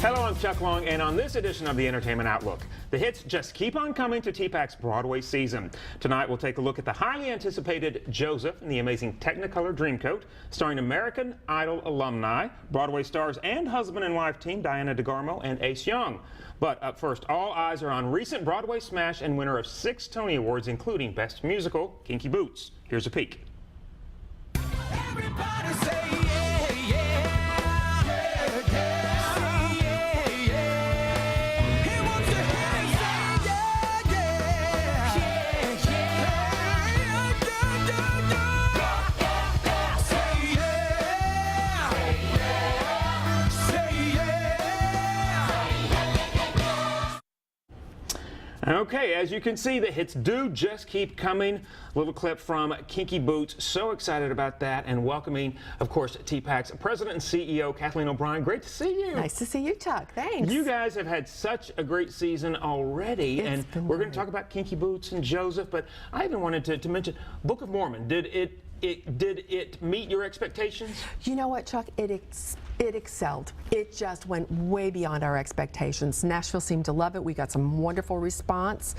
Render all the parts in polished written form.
Hello, I'm Chuck Long, and on this edition of the Entertainment Outlook, the hits just keep on coming to TPAC's Broadway season. Tonight, we'll take a look at the highly anticipated Joseph in the Amazing Technicolor Dreamcoat, starring American Idol alumni, Broadway stars and husband and wife team Diana DeGarmo and Ace Young. But up first, all eyes are on recent Broadway smash and winner of 6 Tony Awards, including Best Musical, Kinky Boots. Here's a peek. Everybody say yeah, yeah, yeah, yeah. Say yeah, yeah. He wants to hear you say yeah, yeah, yeah, yeah, yeah. Say yeah, say yeah. Okay, as you can see, the hits do just keep coming. A little clip from Kinky Boots. So excited about that, and welcoming, of course, TPAC's President and CEO, Kathleen O'Brien. Great to see you. Nice to see you, Chuck. Thanks. You guys have had such a great season already, and we're going to talk about Kinky Boots and Joseph, but I even wanted to mention Book of Mormon. Did it meet your expectations? You know what, Chuck? It excelled. It just went way beyond our expectations. Nashville seemed to love it. We got some wonderful response,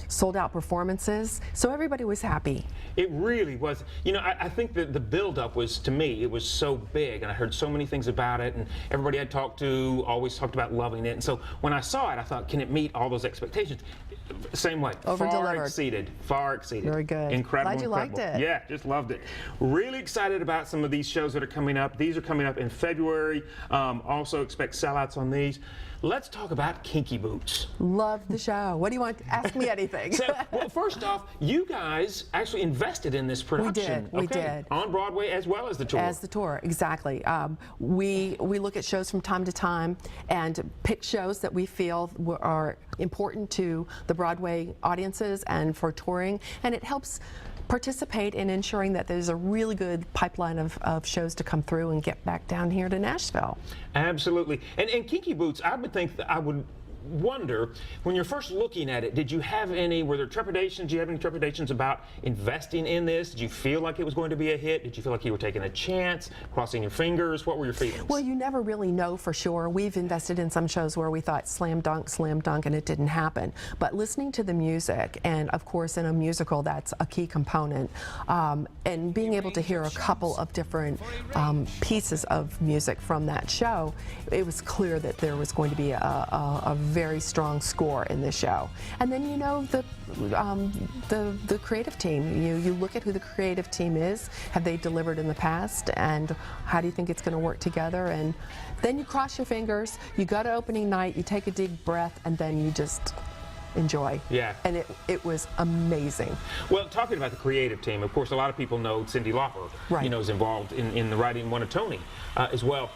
sold out performances, so everybody was happy. It really was. You know, I think that the build-up was, to me, it was so big, and I heard so many things about it, and everybody I talked to always talked about loving it. And so when I saw it, I thought, can it meet all those expectations? Same way. Over-delivered. Far exceeded. Very good. Incredible. Glad you liked it. Yeah, just loved it. Really excited about some of these shows that are coming up. These are coming up in February. Also expect sellouts on these. Let's talk about Kinky Boots. Love the show. What do you want? Ask me anything. So, well, first off, you guys actually invested in this production. We did. On Broadway as well as the tour. As the tour, exactly. We look at shows from time to time and pick shows that we feel are important to the Broadway audiences and for touring, and it helps participate in ensuring that there's a really good pipeline of shows to come through and get back down here to Nashville. Absolutely. And Kinky Boots, I would think that I would wonder, when you're first looking at it, were there trepidations? Do you have any trepidations about investing in this? Did you feel like it was going to be a hit? Did you feel like you were taking a chance, crossing your fingers? What were your feelings? Well, you never really know for sure. We've invested in some shows where we thought slam dunk, and it didn't happen. But listening to the music, and of course in a musical that's a key component, and being able to hear a couple of different pieces of music from that show, it was clear that there was going to be a very strong score in the show. And then you know the creative team. You look at who the creative team is. Have they delivered in the past? And how do you think it's going to work together? And then you cross your fingers. You go to opening night. You take a deep breath, and then you just enjoy. Yeah. And it was amazing. Well, talking about the creative team, of course, a lot of people know Cyndi Lauper. Right. You know, is involved in the writing, won a Tony as well.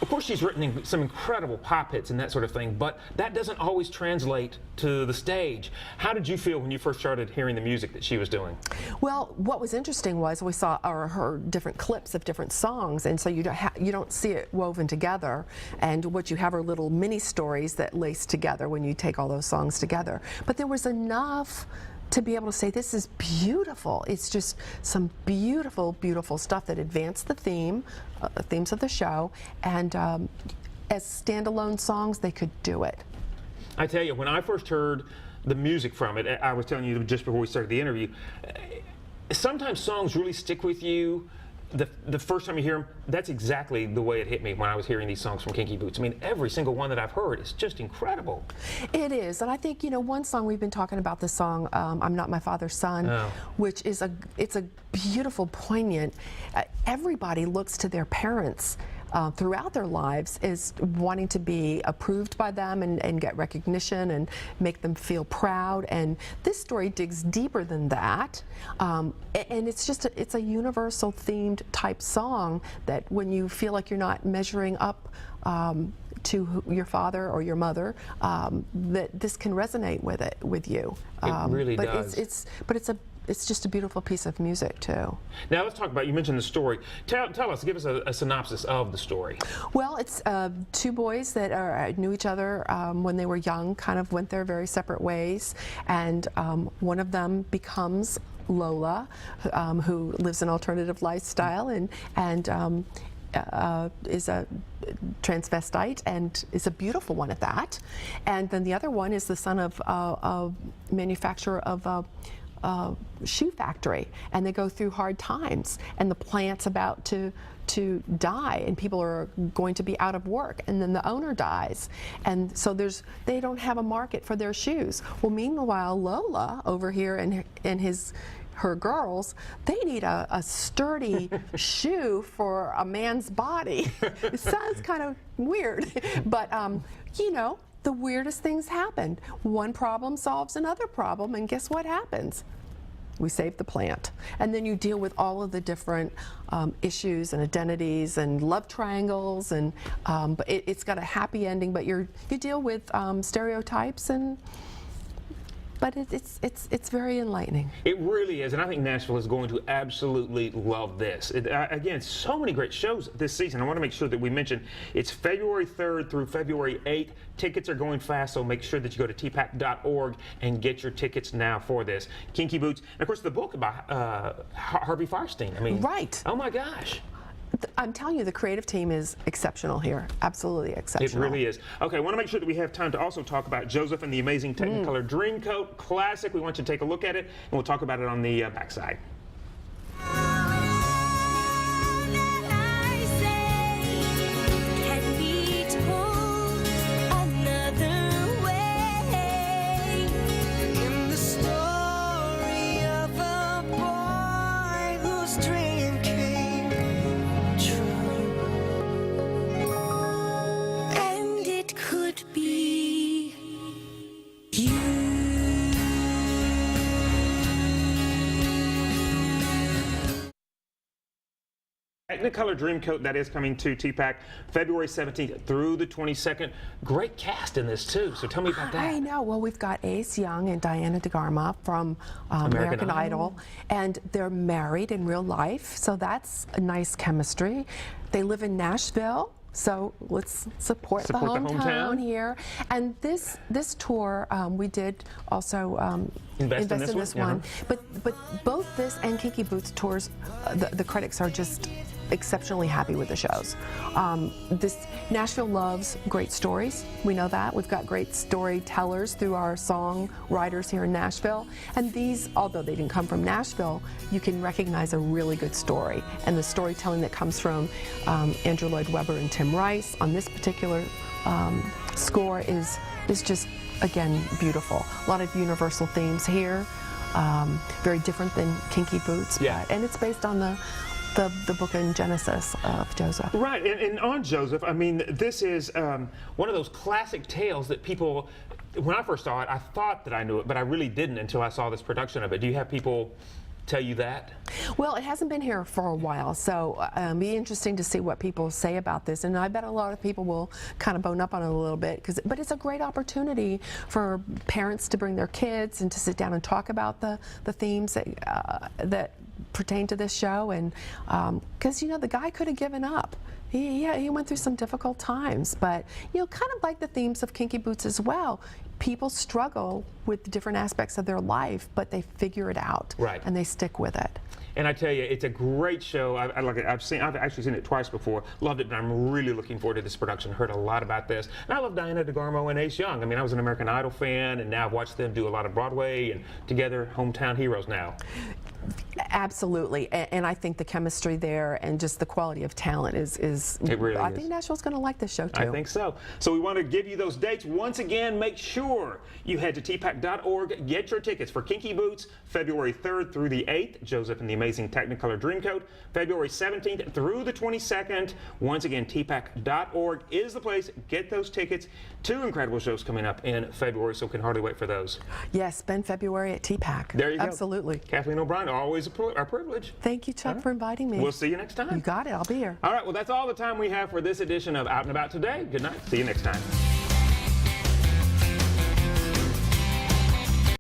Of course, she's written some incredible pop hits and that sort of thing, but that doesn't always translate to the stage. How did you feel when you first started hearing the music that she was doing? Well, what was interesting was we saw or heard different clips of different songs, and so you don't see it woven together. And what you have are little mini stories that lace together when you take all those songs together. But there was enough to be able to say, this is beautiful. It's just some beautiful, beautiful stuff that advanced the themes of the show, and as standalone songs, they could do it. I tell you, when I first heard the music from it, I was telling you just before we started the interview, sometimes songs really stick with you. The first time you hear them, that's exactly the way it hit me when I was hearing these songs from Kinky Boots. I mean, every single one that I've heard is just incredible. It is, and I think, you know, one song we've been talking about, the song I'm Not My Father's Son, which is it's a beautiful, poignant. Everybody looks to their parents throughout their lives is wanting to be approved by them and get recognition and make them feel proud. And this story digs deeper than that. And it's just it's a universal themed type song that when you feel like you're not measuring up to your father or your mother, that this can resonate with you. It really does. But it's just a beautiful piece of music too. Now let's talk about, you mentioned the story. Tell us, give us a synopsis of the story. Well, it's 2 boys that knew each other when they were young, kind of went their very separate ways, and one of them becomes Lola, who lives an alternative lifestyle, and is a transvestite and is a beautiful one at that. And then the other one is the son of a manufacturer of a shoe factory, and they go through hard times, and the plant's about to die, and people are going to be out of work, and then the owner dies, and so they don't have a market for their shoes. Well, meanwhile, Lola over here and her girls, they need a sturdy shoe for a man's body. It sounds kind of weird, but you know, the weirdest things happen. One problem solves another problem, and guess what happens? We save the plant. And then you deal with all of the different issues and identities and love triangles, and but it's got a happy ending, but you deal with stereotypes, but it's very enlightening. It really is, and I think Nashville is going to absolutely love this. Again, so many great shows this season. I want to make sure that we mention it's February 3rd through February 8th. Tickets are going fast, so make sure that you go to tpac.org and get your tickets now for this. Kinky Boots, and of course the book about Harvey Fierstein. I mean, right. Oh my gosh. I'm telling you, the creative team is exceptional here. Absolutely exceptional. It really is. Okay, I want to make sure that we have time to also talk about Joseph and the Amazing Technicolor Dreamcoat. Classic. We want you to take a look at it, and we'll talk about it on the backside. Technicolor Dreamcoat, that is coming to TPAC February 17th through the 22nd. Great cast in this too, so tell me about that. I know. Well, we've got Ace Young and Diana DeGarma from American Idol, and they're married in real life, so that's a nice chemistry. They live in Nashville, so let's support the hometown here. And this tour, we did also invest in this one. But both this and Kinky Boots tours, the critics are just exceptionally happy with the shows. Nashville loves great stories. We know that. We've got great storytellers through our song writers here in Nashville. And these, although they didn't come from Nashville, you can recognize a really good story. And the storytelling that comes from Andrew Lloyd Webber and Tim Rice on this particular score is just, again, beautiful. A lot of universal themes here. Very different than Kinky Boots. Yeah. And it's based on the book in Genesis of Joseph. Right, and on Joseph, I mean, this is one of those classic tales that people, when I first saw it, I thought that I knew it, but I really didn't until I saw this production of it. Do you have people tell you that? Well, it hasn't been here for a while, so it'll be interesting to see what people say about this, and I bet a lot of people will kind of bone up on it a little bit, but it's a great opportunity for parents to bring their kids and to sit down and talk about the themes that pertain to this show, and because you know, the guy could have given up. He went through some difficult times, but you know, kind of like the themes of Kinky Boots as well. People struggle with different aspects of their life, but they figure it out, right, and they stick with it. And I tell you, it's a great show. I like it. I've actually seen it twice before. Loved it, and I'm really looking forward to this production. Heard a lot about this. And I love Diana DeGarmo and Ace Young. I mean, I was an American Idol fan, and now I've watched them do a lot of Broadway, and together, hometown heroes now. Absolutely, and I think the chemistry there and just the quality of talent is it really I is. think Nashville's going to like this show too. I think so. So we want to give you those dates once again. Make sure you head to tpac.org, get your tickets for Kinky Boots, February 3rd through the 8th, Joseph and the Amazing Technicolor Dreamcoat, February 17th through the 22nd. Once again, tpac.org is the place. Get those tickets. 2 incredible shows coming up in February, so can hardly wait for those. Yes, spend February at TPAC. There you go. Absolutely. Kathleen O'Brien, always our privilege. Thank you, Chuck, for inviting me. We'll see you next time. You got it. I'll be here. All right, well, that's all the time we have for this edition of Out and About today. Good night. See you next time.